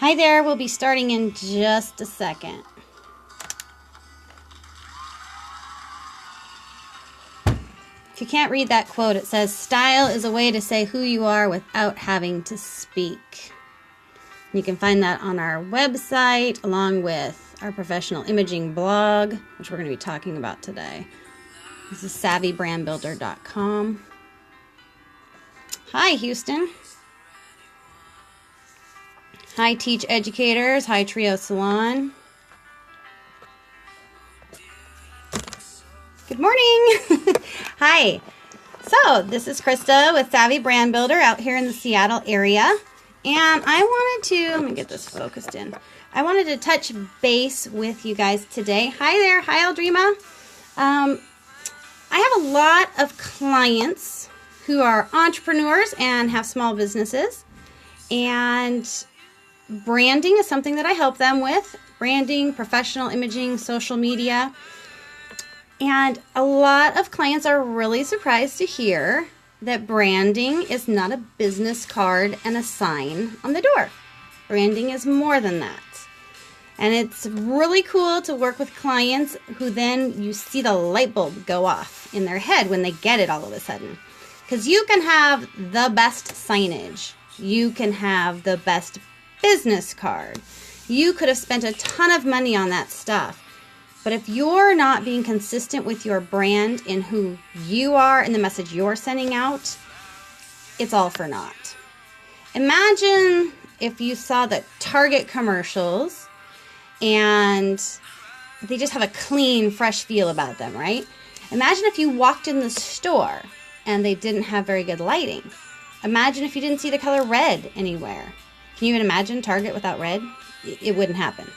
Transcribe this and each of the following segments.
Hi there, we'll be starting in just a second. If you can't read that quote, it says, "Style is a way to say who you are without having to speak." You can find that on our website, along with our professional imaging blog, which we're going to be talking about today. This is savvybrandbuilder.com. Hi, Houston. Hi, Teach Educators. Hi, Trio Salon. Good morning. Hi. So, this is Krista with Savvy Brand Builder out here in the Seattle area. And I wanted to, let me get this focused in. I wanted to touch base with you guys today. Hi there. Hi, Aldrima. I have a lot of clients who are entrepreneurs and have small businesses. And branding is something that I help them with. Branding, professional imaging, social media. And a lot of clients are really surprised to hear that branding is not a business card and a sign on the door. Branding is more than that. And it's really cool to work with clients who then you see the light bulb go off in their head when they get it all of a sudden. Because you can have the best signage. You can have the best business card. You could have spent a ton of money on that stuff. But if you're not being consistent with your brand in who you are and the message you're sending out, it's all for naught. Imagine if you saw the Target commercials and they just have a clean, fresh feel about them, right? Imagine if you walked in the store and they didn't have very good lighting. Imagine if you didn't see the color red anywhere. Can you even imagine Target without red? It wouldn't happen.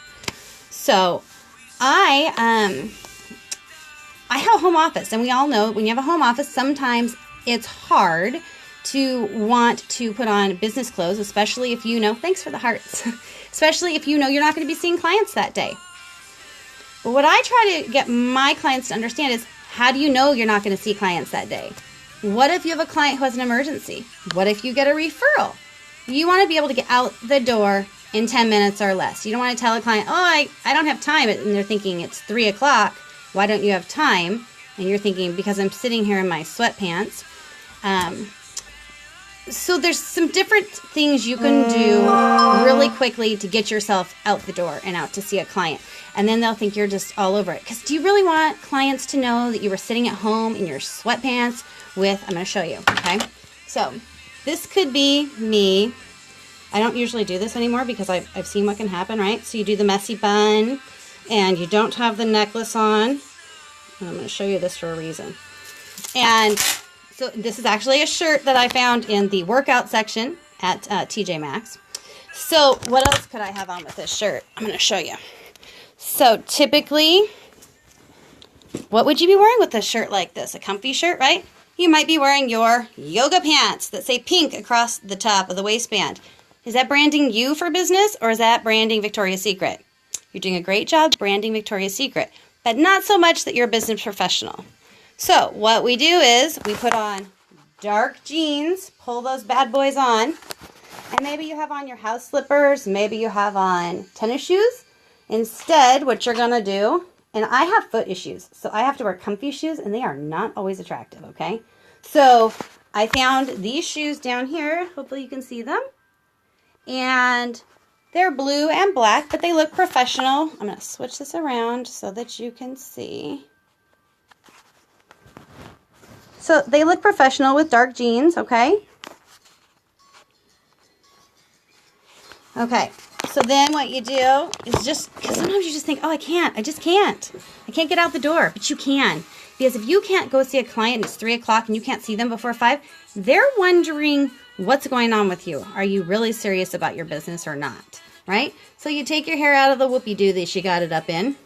So I have a home office, and we all know when you have a home office, sometimes it's hard to want to put on business clothes, especially if you know, thanks for the hearts, especially if you know you're not going to be seeing clients that day. But what I try to get my clients to understand is, how do you know you're not going to see clients that day? What if you have a client who has an emergency? What if you get a referral? You want to be able to get out the door in 10 minutes or less. You don't want to tell a client, oh, I don't have time. And they're thinking it's 3 o'clock. Why don't you have time? And you're thinking, because I'm sitting here in my sweatpants. So there's some different things you can do really quickly to get yourself out the door and out to see a client. And then they'll think you're just all over it. Because do you really want clients to know that you were sitting at home in your sweatpants with, I'm going to show you, okay? So this could be me. I don't usually do this anymore because I've seen what can happen, right? So you do the messy bun and you don't have the necklace on. And I'm going to show you this for a reason. And so this is actually a shirt that I found in the workout section at TJ Maxx. So what else could I have on with this shirt? I'm going to show you. So typically, what would you be wearing with a shirt like this? A comfy shirt, right? You might be wearing your yoga pants that say pink across the top of the waistband. Is that branding you for business, or is that branding Victoria's Secret? You're doing a great job branding Victoria's Secret, but not so much that you're a business professional. So what we do is we put on dark jeans, pull those bad boys on, and maybe you have on your house slippers, maybe you have on tennis shoes. Instead, what you're going to do, and I have foot issues, so I have to wear comfy shoes, and they are not always attractive, okay? So I found these shoes down here. Hopefully you can see them. And they're blue and black, but they look professional. I'm going to switch this around so that you can see. So they look professional with dark jeans, okay? Okay, so then what you do is just, because sometimes you just think, oh, I just can't. I can't get out the door, but you can. Because if you can't go see a client and it's 3 o'clock and you can't see them before 5, they're wondering what's going on with you. Are you really serious about your business or not? Right? So you take your hair out of the whoopie-doo that you got it up in.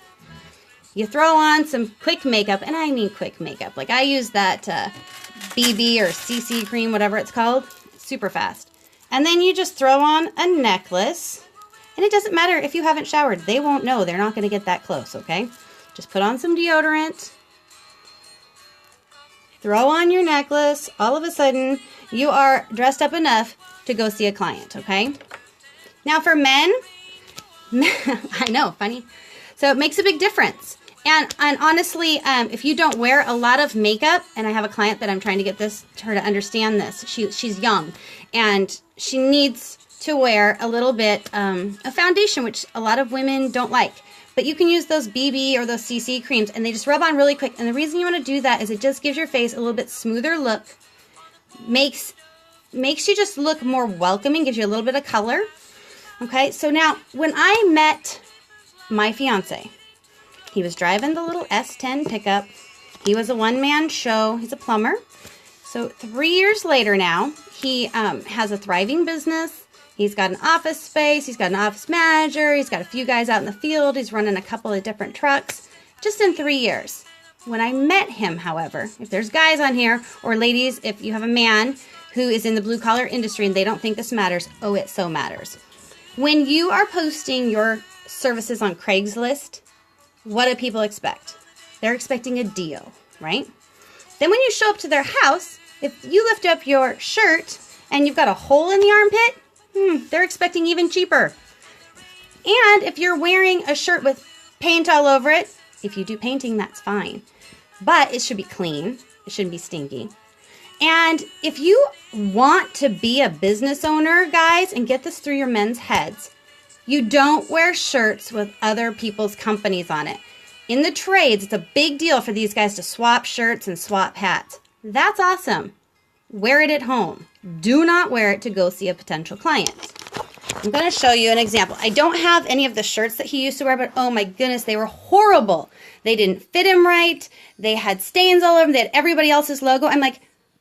You throw on some quick makeup, and I mean quick makeup. Like I use that BB or CC cream, whatever it's called. It's super fast. And then you just throw on a necklace. And it doesn't matter if you haven't showered. They won't know. They're not going to get that close, okay? Just put on some deodorant. Throw on your necklace. All of a sudden, you are dressed up enough to go see a client, okay? Now for men, I know, funny. So it makes a big difference. And honestly, if you don't wear a lot of makeup, and I have a client that I'm trying to get her to understand this. She's young, and she needs to wear a little bit of foundation, which a lot of women don't like. But you can use those BB or those CC creams, and they just rub on really quick. And the reason you want to do that is it just gives your face a little bit smoother look, makes you just look more welcoming, gives you a little bit of color. Okay, so now when I met my fiance, he was driving the little S10 pickup. He was a one-man show. He's a plumber. So 3 years later now, he has a thriving business. He's got an office space. He's got an office manager. He's got a few guys out in the field. He's running a couple of different trucks just in 3 years. When I met him, however, if there's guys on here, or ladies, if you have a man who is in the blue-collar industry and they don't think this matters, oh, it so matters. When you are posting your services on Craigslist, what do people expect? They're expecting a deal, right? Then when you show up to their house, if you lift up your shirt and you've got a hole in the armpit, they're expecting even cheaper. And if you're wearing a shirt with paint all over it, if you do painting, that's fine. But it should be clean. It shouldn't be stinky. And if you want to be a business owner, guys, and get this through your men's heads, you don't wear shirts with other people's companies on it. In the trades, it's a big deal for these guys to swap shirts and swap hats. That's awesome. Wear it at home. Do not wear it to go see a potential client. I'm going to show you an example. I don't have any of the shirts that he used to wear, but oh my goodness, they were horrible. They didn't fit him right. They had stains all over them. They had everybody else's logo. I'm like,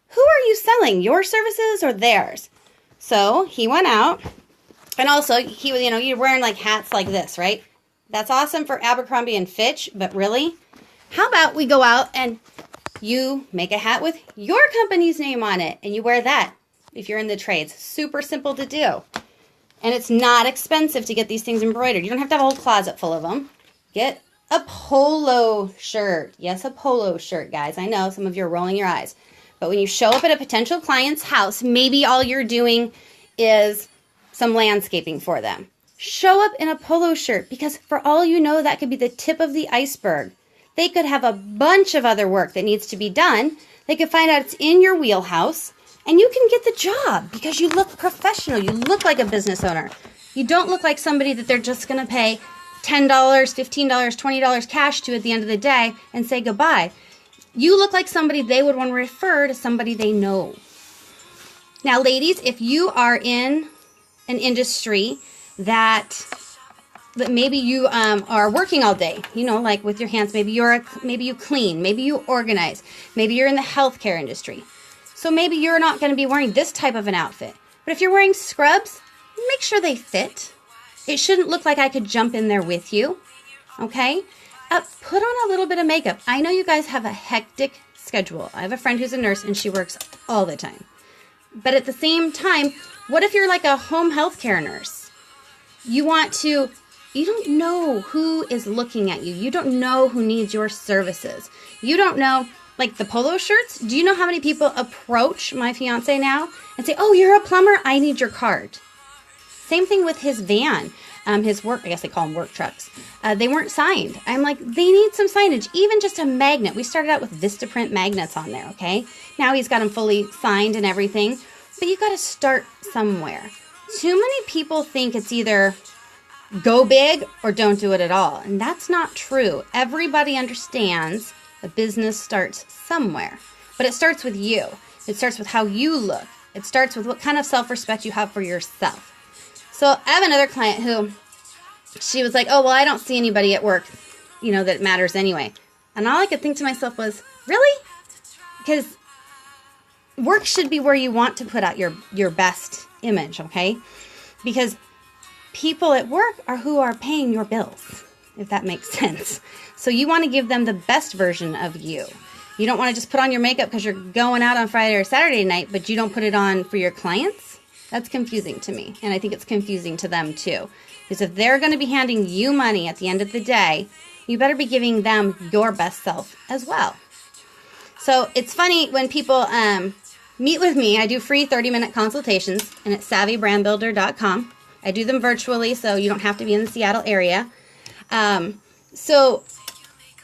who are you selling? Your services or theirs? So he went out. And also, he was, you're wearing like hats like this, right? That's awesome for Abercrombie and Fitch, but really, how about we go out and you make a hat with your company's name on it and you wear that if you're in the trades. Super simple to do. And it's not expensive to get these things embroidered. You don't have to have a whole closet full of them. Get a polo shirt. Yes, a polo shirt, guys. I know some of you are rolling your eyes. But when you show up at a potential client's house, maybe all you're doing is some landscaping for them. Show up in a polo shirt, because for all you know, that could be the tip of the iceberg. They could have a bunch of other work that needs to be done. They could find out it's in your wheelhouse, and you can get the job because you look professional. You look like a business owner. You don't look like somebody that they're just going to pay $10, $15, $20 cash to at the end of the day and say goodbye. You look like somebody they would want to refer to somebody they know. Now, ladies, if you are in an industry that maybe you are working all day, like with your hands, maybe you clean, maybe you organize, maybe you're in the healthcare industry. So maybe you're not going to be wearing this type of an outfit. But if you're wearing scrubs, make sure they fit. It shouldn't look like I could jump in there with you, okay? Put on a little bit of makeup. I know you guys have a hectic schedule. I have a friend who's a nurse and she works all the time. But at the same time, what if you're like a home health care nurse? You don't know who is looking at you. You don't know who needs your services. You don't know, like the polo shirts. Do you know how many people approach my fiance now and say, oh, you're a plumber? I need your card. Same thing with his van. His work, I guess they call them work trucks. They weren't signed. I'm like, they need some signage, even just a magnet. We started out with Vistaprint magnets on there, okay? Now he's got them fully signed and everything. But you got to start somewhere. Too many people think it's either go big or don't do it at all. And that's not true. Everybody understands a business starts somewhere. But it starts with you. It starts with how you look. It starts with what kind of self-respect you have for yourself. So I have another client who, she was like, oh, well, I don't see anybody at work, that matters anyway. And all I could think to myself was, really? Because work should be where you want to put out your best image, okay? Because people at work are who are paying your bills, if that makes sense. So you want to give them the best version of you. You don't want to just put on your makeup because you're going out on Friday or Saturday night, but you don't put it on for your clients. That's confusing to me, and I think it's confusing to them too. Because if they're going to be handing you money at the end of the day, you better be giving them your best self as well. So it's funny when people meet with me. I do free 30-minute consultations, and it's savvybrandbuilder.com. I do them virtually, so you don't have to be in the Seattle area. So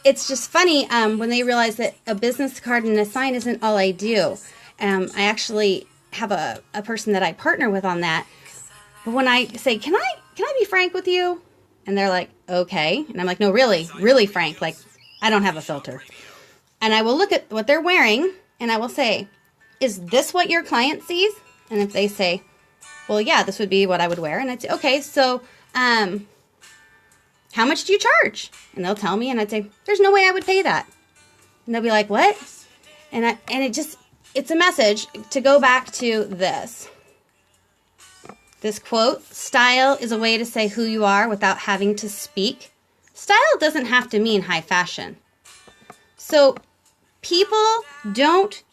it's just funny when they realize that a business card and a sign isn't all I do. I actually have a person that I partner with on that. But when I say, can I be frank with you? And they're like, okay. And I'm like, no, really, really frank. Like, I don't have a filter. And I will look at what they're wearing and I will say, is this what your client sees? And if they say, well, yeah, this would be what I would wear. And I'd say, okay, so how much do you charge? And they'll tell me and I'd say, there's no way I would pay that. And they'll be like, what? And it's a message to go back to this. This quote, style is a way to say who you are without having to speak. Style doesn't have to mean high fashion. So people don't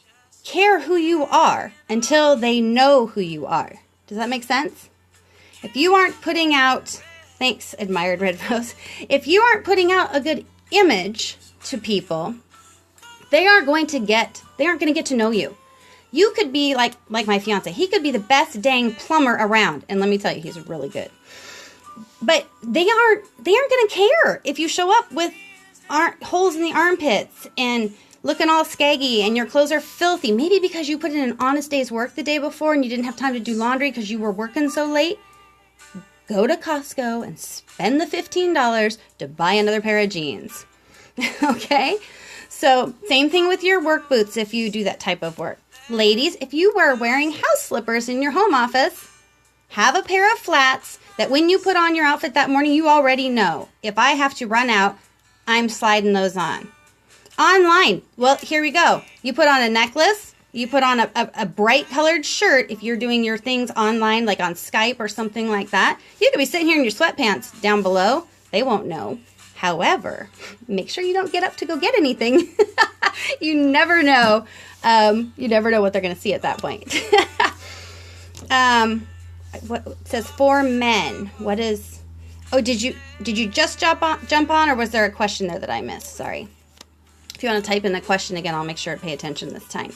care who you are until they know who you are. Does that make sense? If you aren't putting out, thanks, admired Red Rose. If you aren't putting out a good image to people, they aren't going to get to know you. You could be like my fiance. He could be the best dang plumber around. And let me tell you, he's really good. But they aren't going to care if you show up with holes in the armpits and looking all skaggy and your clothes are filthy. Maybe because you put in an honest day's work the day before and you didn't have time to do laundry because you were working so late. Go to Costco and spend the $15 to buy another pair of jeans. Okay? So same thing with your work boots if you do that type of work. Ladies, if you were wearing house slippers in your home office, have a pair of flats that when you put on your outfit that morning, you already know. If I have to run out, I'm sliding those on. Online, well, here we go. You put on a necklace, you put on a bright colored shirt if you're doing your things online, like on Skype or something like that. You could be sitting here in your sweatpants down below. They won't know. However, make sure you don't get up to go get anything. You never know. You never know what they're going to see at that point. What it says for men? What is? Oh, did you just jump on, or was there a question there that I missed? Sorry. If you want to type in the question again, I'll make sure to pay attention this time.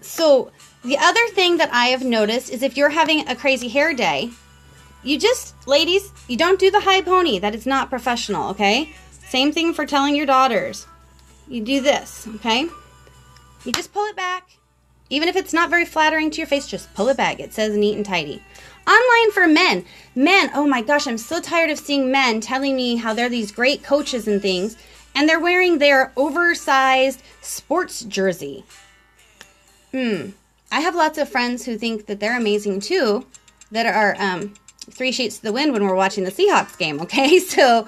So the other thing that I have noticed is if you're having a crazy hair day, ladies, you don't do the high pony. That is not professional, okay? Same thing for telling your daughters. You do this, okay? You just pull it back. Even if it's not very flattering to your face, just pull it back. It says neat and tidy. Online for men. Men, oh my gosh, I'm so tired of seeing men telling me how they're these great coaches and things, and they're wearing their oversized sports jersey. I have lots of friends who think that they're amazing too, that are three sheets to the wind when we're watching the Seahawks game, okay? So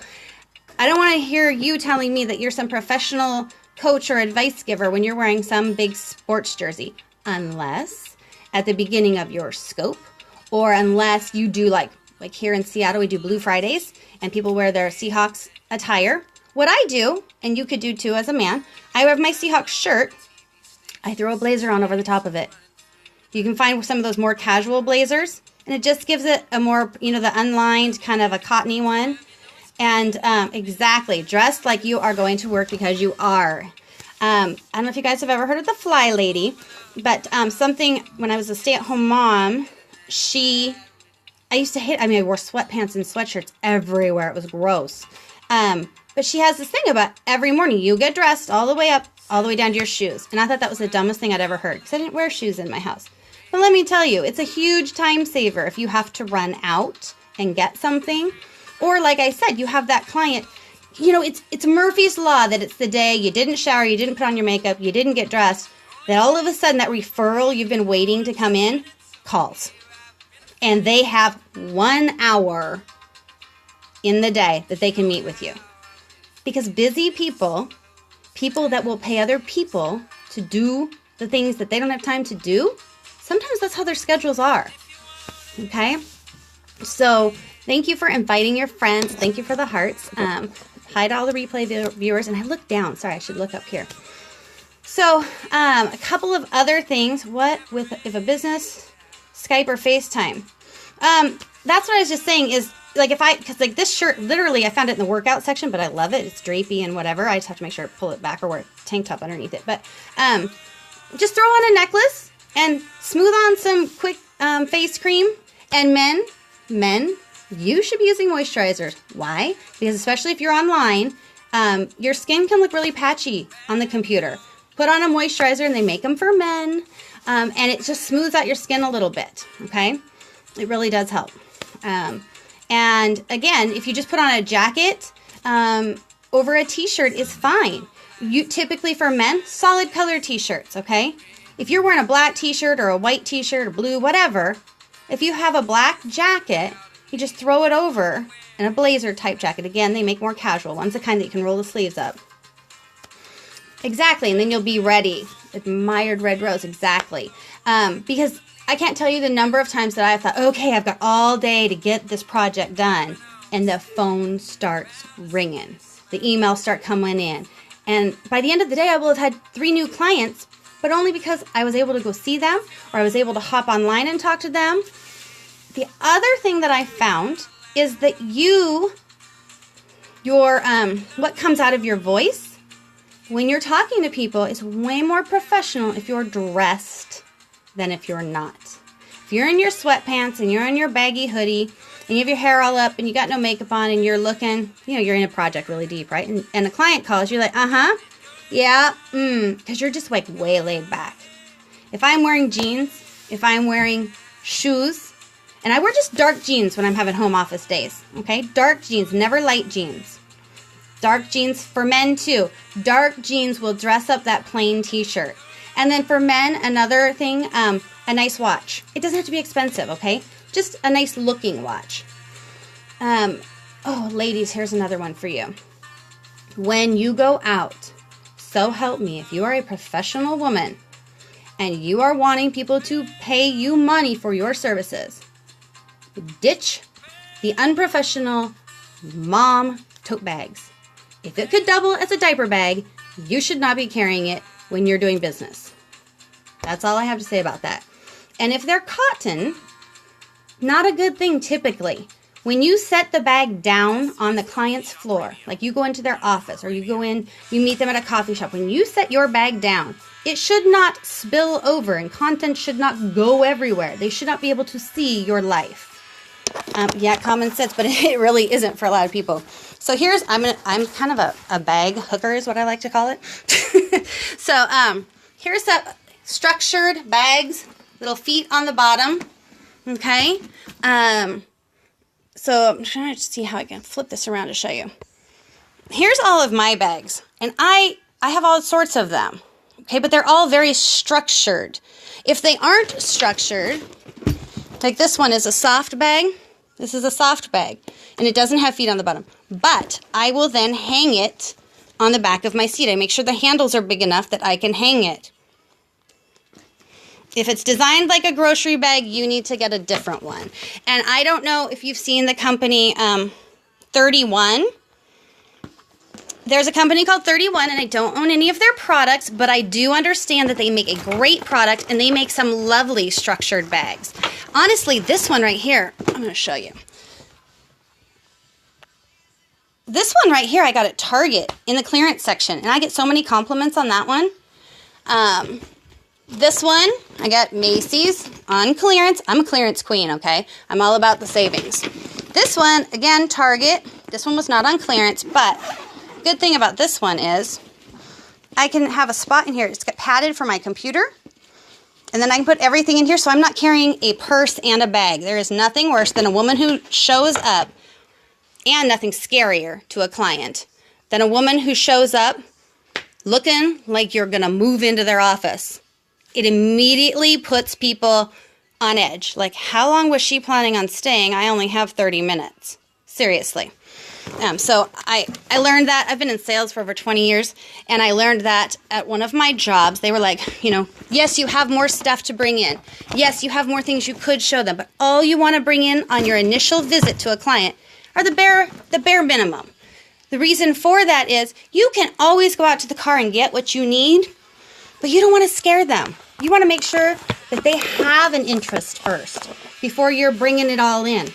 I don't want to hear you telling me that you're some professional coach or advice giver when you're wearing some big sports jersey, unless at the beginning of your scope, or unless you do like here in Seattle, we do Blue Fridays and people wear their Seahawks attire. What I do, and you could do too as a man, I have my Seahawks shirt. I throw a blazer on over the top of it. You can find some of those more casual blazers, and it just gives it a more, the unlined kind of a cottony one. And exactly, dressed like you are going to work because you are. I don't know if you guys have ever heard of the Fly Lady, but something, when I was a stay-at-home mom, I used to hate, I wore sweatpants and sweatshirts everywhere. It was gross. But she has this thing about every morning you get dressed all the way up, all the way down to your shoes. And I thought that was the dumbest thing I'd ever heard because I didn't wear shoes in my house. But let me tell you, it's a huge time saver if you have to run out and get something. Or like I said, you have that client, it's Murphy's Law that it's the day you didn't shower, you didn't put on your makeup, you didn't get dressed, that all of a sudden that referral you've been waiting to come in calls. And they have 1 hour in the day that they can meet with you. Because busy people that will pay other people to do the things that they don't have time to do, sometimes that's how their schedules are. Okay? So thank you for inviting your friends. Thank you for the hearts. Hi to all the replay viewers. And I looked down. Sorry, I should look up here. So a couple of other things. If a business, Skype or FaceTime? That's what I was just saying is, because this shirt, literally, I found it in the workout section, but I love it. It's drapey and whatever. I just have to make sure to pull it back or wear a tank top underneath it. But just throw on a necklace and smooth on some quick face cream. And men, men, you should be using moisturizers. Why? Because especially if you're online, your skin can look really patchy on the computer. Put on a moisturizer, and they make them for men, and it just smooths out your skin a little bit, okay? It really does help. And again, if you just put on a jacket over a t-shirt is fine. You typically, for men, solid color t-shirts, okay? If you're wearing a black t-shirt or a white t-shirt or blue, whatever, if you have a black jacket, you just throw it over in a blazer type jacket. Again, they make more casual ones, the kind that you can roll the sleeves up. Exactly, and then you'll be ready. Admired red rose, exactly. Because I can't tell you the number of times that I've thought, okay, I've got all day to get this project done, and the phone starts ringing. The emails start coming in. And by the end of the day, I will have had 3 new clients, but only because I was able to go see them, or I was able to hop online and talk to them. The other thing that I found is that what comes out of your voice when you're talking to people is way more professional if you're dressed than if you're not. If you're in your sweatpants and you're in your baggy hoodie and you have your hair all up and you got no makeup on and you're looking, you're in a project really deep, right? And a client calls, you're like, yeah, because you're just like way laid back. If I'm wearing jeans, if I'm wearing shoes, and I wear just dark jeans when I'm having home office days, okay? Dark jeans, never light jeans. Dark jeans for men too. Dark jeans will dress up that plain t-shirt. And then for men, another thing, a nice watch. It doesn't have to be expensive, okay? Just a nice looking watch. Oh, ladies, here's another one for you. When you go out, so help me, if you are a professional woman and you are wanting people to pay you money for your services, ditch the unprofessional mom tote bags. If it could double as a diaper bag, you should not be carrying it when you're doing business. That's all I have to say about that. And if they're cotton, not a good thing typically. When you set the bag down on the client's floor, like you go into their office or you go in, you meet them at a coffee shop, when you set your bag down, it should not spill over and content should not go everywhere. They should not be able to see your life. Yeah, common sense, but it really isn't for a lot of people. So I'm kind of a bag hooker is what I like to call it. So here's a structured bags, little feet on the bottom. Okay. So I'm trying to see how I can flip this around to show you. Here's all of my bags, and I have all sorts of them. Okay, but they're all very structured. If they aren't structured, like this one is a soft bag. This is a soft bag, and it doesn't have feet on the bottom. But I will then hang it on the back of my seat. I make sure the handles are big enough that I can hang it. If it's designed like a grocery bag, you need to get a different one. And I don't know if you've seen the company 31. There's a company called 31, and I don't own any of their products, but I do understand that they make a great product, and they make some lovely structured bags. Honestly, this one right here, I'm going to show you. This one right here I got at Target in the clearance section, and I get so many compliments on that one. This one, I got Macy's on clearance. I'm a clearance queen, okay? I'm all about the savings. This one, again, Target. This one was not on clearance, but good thing about this one is I can have a spot in here. It's got padded for my computer. And then I can put everything in here, so I'm not carrying a purse and a bag. There is nothing worse than a woman who shows up, and nothing scarier to a client, than a woman who shows up looking like you're going to move into their office. It immediately puts people on edge. Like, how long was she planning on staying? I only have 30 minutes. Seriously. So I learned that. I've been in sales for over 20 years, and I learned that at one of my jobs. They were like, yes, you have more stuff to bring in. Yes, you have more things you could show them, but all you want to bring in on your initial visit to a client are the bare minimum. The reason for that is you can always go out to the car and get what you need, but you don't want to scare them. You want to make sure that they have an interest first before you're bringing it all in.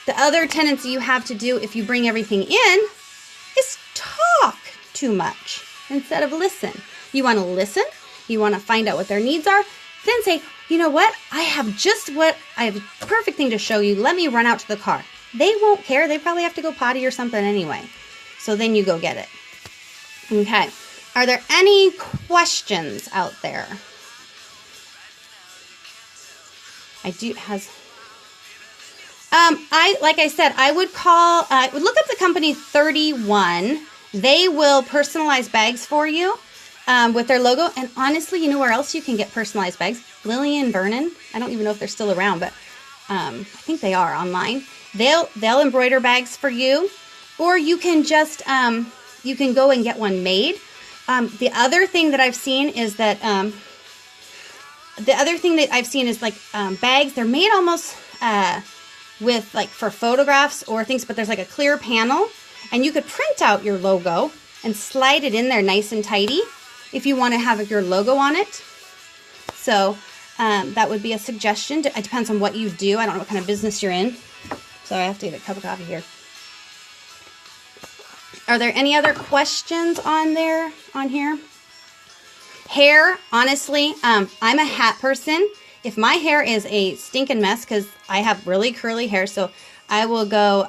The other tendency you have to do if you bring everything in is talk too much instead of listen. You want to listen. You want to find out what their needs are. Then say, you know what? I have a perfect thing to show you. Let me run out to the car. They won't care. They probably have to go potty or something anyway. So then you go get it. Okay. Are there any questions out there? Like I said, I would look up the company 31. They will personalize bags for you with their logo. And honestly, you know where else you can get personalized bags? Lillian Vernon. I don't even know if they're still around, but I think they are online. They'll embroider bags for you, or you can just you can go and get one made. The other thing that I've seen is that like bags. They're made almost with like for photographs or things, but there's like a clear panel, and you could print out your logo and slide it in there nice and tidy if you want to have your logo on it. So that would be a suggestion. It depends on what you do. I don't know what kind of business you're in. So I have to get a cup of coffee here. Are there any other questions on here? Hair, honestly, I'm a hat person. If my hair is a stinking mess, because I have really curly hair, so I will go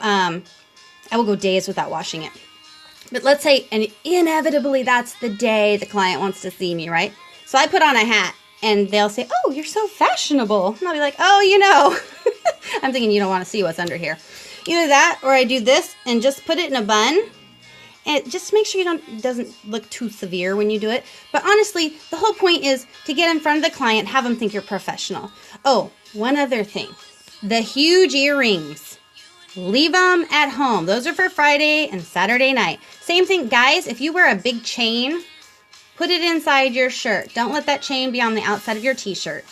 days without washing it. But let's say, and inevitably that's the day the client wants to see me, right? So I put on a hat, and they'll say, "Oh, you're so fashionable." And I'll be like, "Oh, you know." I'm thinking you don't want to see what's under here. Either that, or I do this and just put it in a bun. And just make sure it doesn't look too severe when you do it. But honestly, the whole point is to get in front of the client, have them think you're professional. Oh, one other thing. The huge earrings. Leave them at home. Those are for Friday and Saturday night. Same thing, guys, if you wear a big chain, put it inside your shirt. Don't let that chain be on the outside of your t-shirt.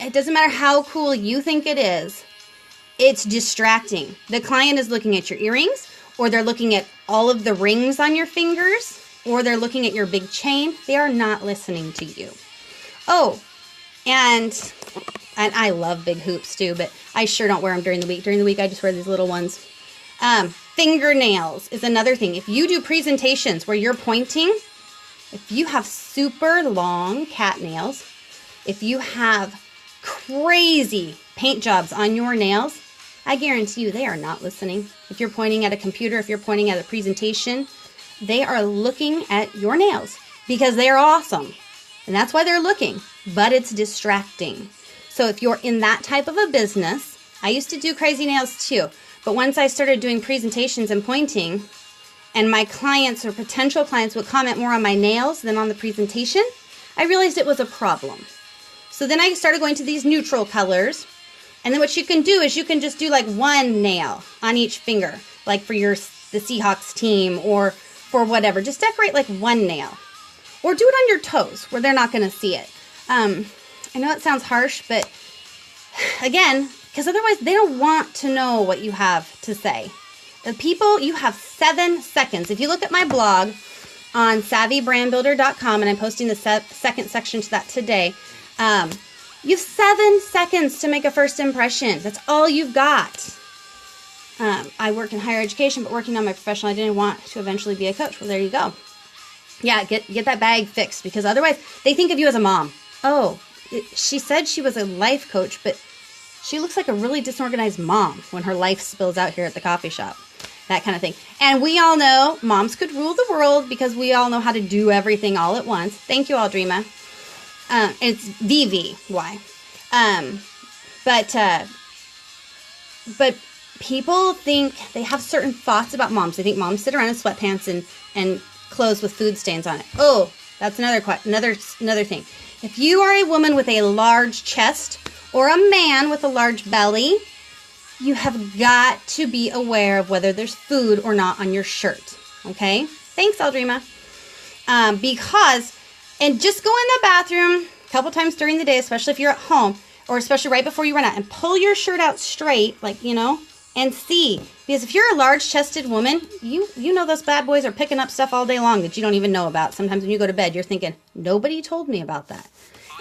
It doesn't matter how cool you think it is. It's distracting. The client is looking at your earrings, or they're looking at all of the rings on your fingers, or they're looking at your big chain. They are not listening to you. Oh, and I love big hoops too, but I sure don't wear them during the week. During the week, I just wear these little ones. Fingernails is another thing. If you do presentations where you're pointing, if you have super long cat nails, if you have crazy paint jobs on your nails, I guarantee you they are not listening. If you're pointing at a computer, if you're pointing at a presentation, they are looking at your nails because they are awesome. And that's why they're looking, but it's distracting. So if you're in that type of a business, I used to do crazy nails too, but once I started doing presentations and pointing, and my clients or potential clients would comment more on my nails than on the presentation, I realized it was a problem. So then I started going to these neutral colors. And then what you can do is you can just do like one nail on each finger, like for the Seahawks team or for whatever. Just decorate like one nail. Or do it on your toes where they're not going to see it. I know it sounds harsh, but again, because otherwise they don't want to know what you have to say. The people, you have 7 seconds. If you look at my blog on savvybrandbuilder.com, and I'm posting the second section to that today, you have 7 seconds to make a first impression. That's all you've got. I work in higher education, but working on my professional, I didn't want to eventually be a coach. Well, there you go. Yeah, get that bag fixed, because otherwise they think of you as a mom. Oh, she said she was a life coach, but she looks like a really disorganized mom when her life spills out here at the coffee shop. That kind of thing. And we all know moms could rule the world because we all know how to do everything all at once. Thank you, Aldrima. It's VVY. But people think they have certain thoughts about moms. They think moms sit around in sweatpants and clothes with food stains on it. Oh, that's another thing. If you are a woman with a large chest or a man with a large belly, you have got to be aware of whether there's food or not on your shirt. Okay? Thanks, Aldrima. And just go in the bathroom a couple times during the day, especially if you're at home, or especially right before you run out, and pull your shirt out straight, like, and see. Because if you're a large-chested woman, you know those bad boys are picking up stuff all day long that you don't even know about. Sometimes when you go to bed, you're thinking, nobody told me about that.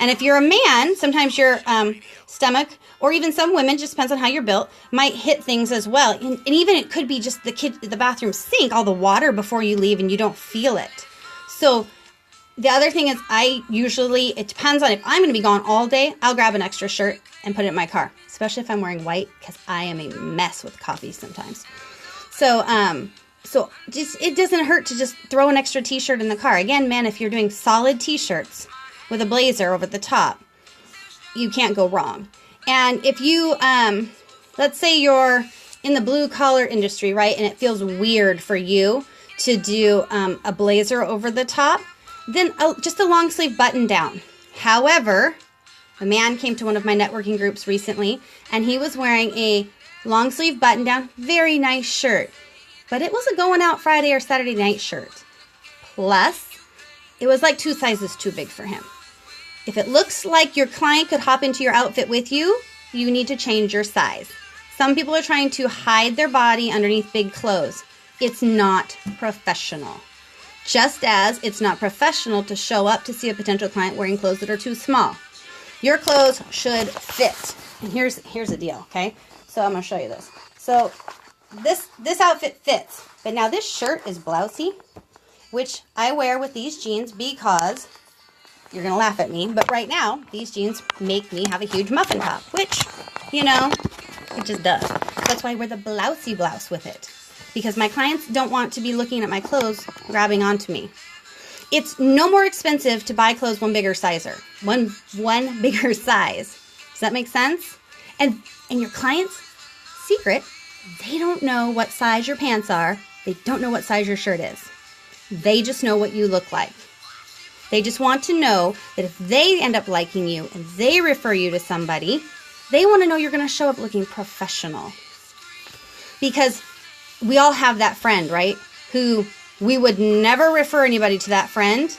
And if you're a man, sometimes your stomach, or even some women, just depends on how you're built, might hit things as well. And even it could be just the bathroom sink, all the water before you leave, and you don't feel it. So The other thing is it depends on if I'm going to be gone all day, I'll grab an extra shirt and put it in my car, especially if I'm wearing white, because I am a mess with coffee sometimes. So just, it doesn't hurt to just throw an extra t-shirt in the car. Again, man, if you're doing solid t-shirts with a blazer over the top, you can't go wrong. And if you, let's say you're in the blue collar industry, right, and it feels weird for you to do a blazer over the top, then just a long sleeve button down. However, a man came to one of my networking groups recently, and he was wearing a long sleeve button down, very nice shirt. But it was a going out Friday or Saturday night shirt. Plus, it was like 2 sizes too big for him. If it looks like your client could hop into your outfit with you, you need to change your size. Some people are trying to hide their body underneath big clothes. It's not professional. Just as it's not professional to show up to see a potential client wearing clothes that are too small. Your clothes should fit. And here's the deal, okay? So I'm going to show you this. So this outfit fits. But now this shirt is blousey, which I wear with these jeans because you're going to laugh at me. But right now, these jeans make me have a huge muffin top, which, you know, it just does. That's why I wear the blousey blouse with it. Because my clients don't want to be looking at my clothes grabbing onto me. It's no more expensive to buy clothes one bigger sizer. One bigger size. Does that make sense? And your client's secret, they don't know what size your pants are. They don't know what size your shirt is. They just know what you look like. They just want to know that if they end up liking you and they refer you to somebody, they want to know you're going to show up looking professional. Because we all have that friend, right? Who we would never refer anybody to that friend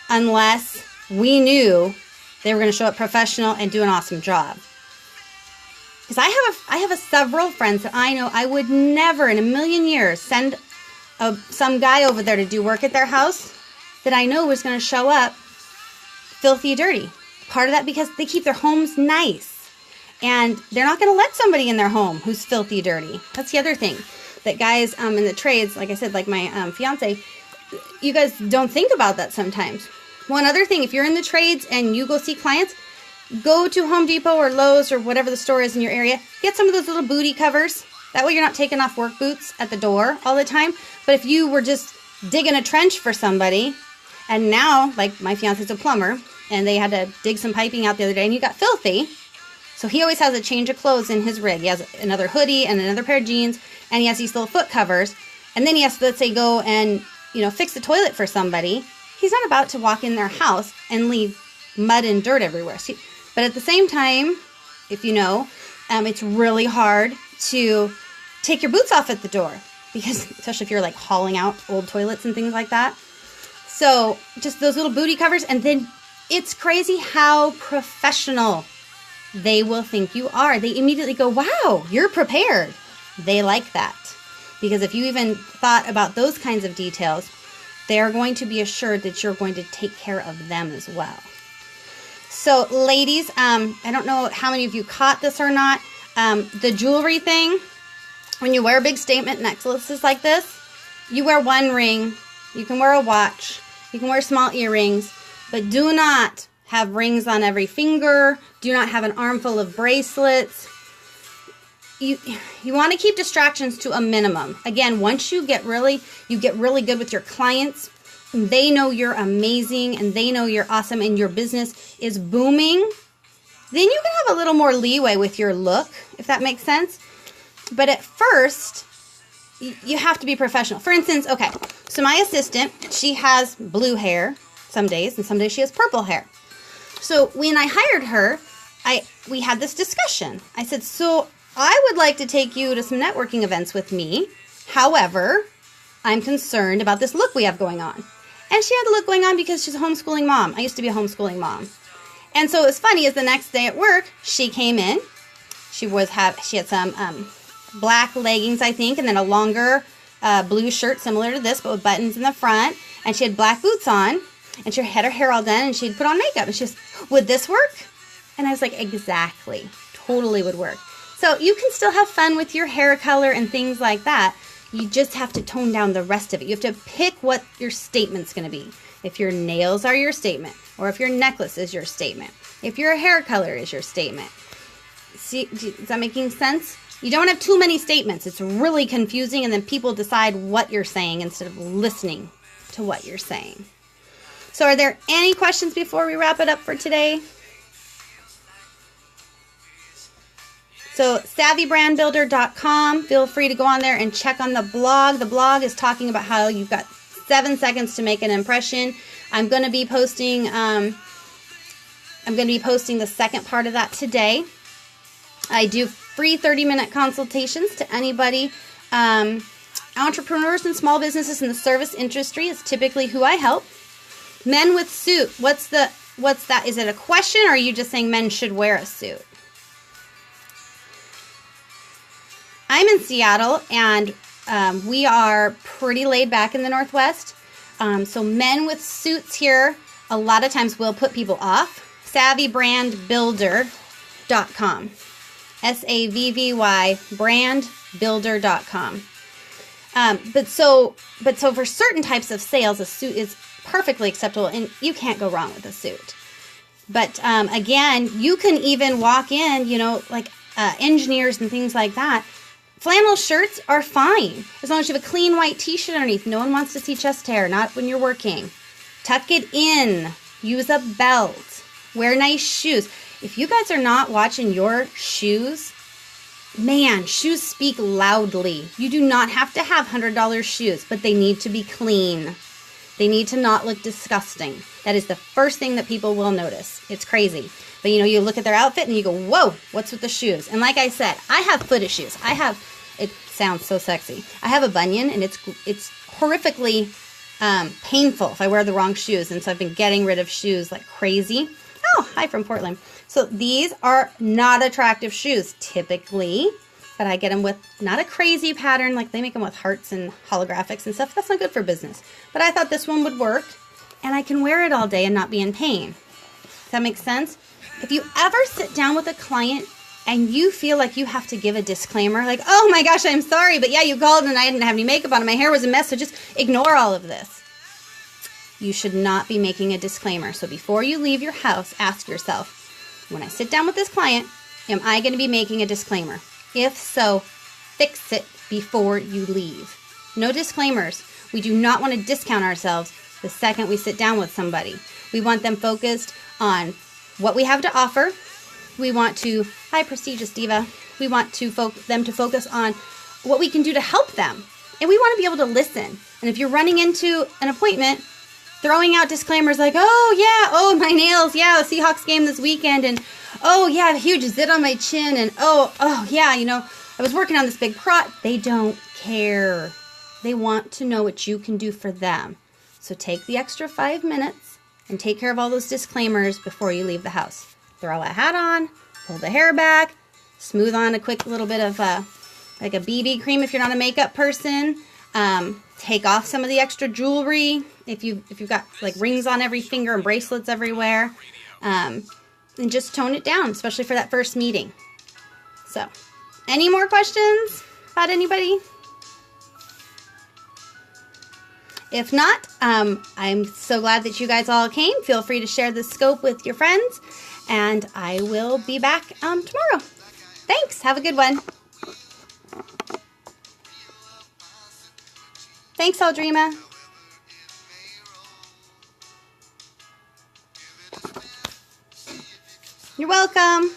unless we knew they were going to show up professional and do an awesome job. Because I have several friends that I know I would never in a million years send some guy over there to do work at their house that I know was going to show up filthy dirty. Part of that because they keep their homes nice. And they're not going to let somebody in their home who's filthy dirty. That's the other thing. That guys in the trades, like I said, like my fiance, you guys don't think about that sometimes. One other thing, if you're in the trades and you go see clients, go to Home Depot or Lowe's or whatever the store is in your area. Get some of those little booty covers. That way you're not taking off work boots at the door all the time. But if you were just digging a trench for somebody, and now, like my fiance's a plumber, and they had to dig some piping out the other day, and you got filthy. So he always has a change of clothes in his rig. He has another hoodie and another pair of jeans, and he has these little foot covers. And then he has to, let's say, go and, fix the toilet for somebody. He's not about to walk in their house and leave mud and dirt everywhere. But at the same time, if you know, it's really hard to take your boots off at the door. Because, especially if you're like hauling out old toilets and things like that. So just those little booty covers. And then it's crazy how professional they will think you are. They immediately go, wow, you're prepared. They like that. Because if you even thought about those kinds of details, they're going to be assured that you're going to take care of them as well. So ladies, I don't know how many of you caught this or not. The jewelry thing, when you wear big statement necklaces like this, you wear one ring, you can wear a watch, you can wear small earrings, but do not have rings on every finger. Do not have an armful of bracelets. You want to keep distractions to a minimum. Again, once you get really good with your clients, and they know you're amazing and they know you're awesome and your business is booming, then you can have a little more leeway with your look, if that makes sense. But at first, you have to be professional. For instance, okay, so my assistant, she has blue hair some days, and some days she has purple hair. So when I hired her, we had this discussion. I said, so I would like to take you to some networking events with me. However, I'm concerned about this look we have going on. And she had the look going on because she's a homeschooling mom. I used to be a homeschooling mom. And so it was funny is the next day at work, she came in. She had some black leggings, I think, and then a longer blue shirt similar to this, but with buttons in the front. And she had black boots on. And she had her hair all done, and she'd put on makeup. And she was, would this work? And I was like, exactly. Totally would work. So you can still have fun with your hair color and things like that. You just have to tone down the rest of it. You have to pick what your statement's going to be. If your nails are your statement, or if your necklace is your statement, if your hair color is your statement. See, is that making sense? You don't have too many statements. It's really confusing, and then people decide what you're saying instead of listening to what you're saying. So are there any questions before we wrap it up for today? So savvybrandbuilder.com. Feel free to go on there and check on the blog. The blog is talking about how you've got 7 seconds to make an impression. I'm going to be posting the second part of that today. I do free 30-minute consultations to anybody. Entrepreneurs and small businesses in the service industry is typically who I help. Men with suit. What's that? Is it a question, or are you just saying men should wear a suit? I'm in Seattle, and we are pretty laid back in the Northwest. So men with suits here a lot of times will put people off. savvybrandbuilder.com. SAVVY brandbuilder.com. But so for certain types of sales, a suit is perfectly acceptable, and you can't go wrong with a suit. But again, you can even walk in, like engineers and things like that. Flannel shirts are fine as long as you have a clean white t-shirt underneath. No one wants to see chest hair, not when you're working. Tuck it in. Use a belt. Wear nice shoes. If you guys are not watching your shoes, man, shoes speak loudly. You do not have to have $100 shoes, but they need to be clean. They need to not look disgusting. That is the first thing that people will notice. It's crazy. But you look at their outfit and you go, whoa, what's with the shoes? And like I said, I have footed shoes. It sounds so sexy. I have a bunion, and it's horrifically painful if I wear the wrong shoes. And so I've been getting rid of shoes like crazy. Oh, hi from Portland. So these are not attractive shoes typically, but I get them with not a crazy pattern, like they make them with hearts and holographics and stuff. That's not good for business. But I thought this one would work, and I can wear it all day and not be in pain. Does that make sense? If you ever sit down with a client and you feel like you have to give a disclaimer, like, oh my gosh, I'm sorry, but yeah, you called and I didn't have any makeup on and my hair was a mess, so just ignore all of this. You should not be making a disclaimer. So before you leave your house, ask yourself, when I sit down with this client, am I going to be making a disclaimer? If so, fix it before you leave. No disclaimers. We do not want to discount ourselves the second we sit down with somebody. We want them focused on what we have to offer. We want to, hi prestigious diva, we want to them to focus on what we can do to help them. And we want to be able to listen. And if you're running into an appointment, throwing out disclaimers like, oh yeah, oh my nails, yeah, Seahawks game this weekend, and oh yeah, I have a huge zit on my chin, and oh yeah, I was working on this big project. They don't care. They want to know what you can do for them. So take the extra 5 minutes and take care of all those disclaimers before you leave the house. Throw a hat on, pull the hair back, smooth on a quick little bit of like a BB cream if you're not a makeup person. Take off some of the extra jewelry if you've got like rings on every finger and bracelets everywhere, and just tone it down, especially for that first meeting. So, any more questions about anybody? If not, I'm so glad that you guys all came. Feel free to share the scope with your friends, and I will be back tomorrow. Thanks. Have a good one. Thanks, Aldrima. You're welcome.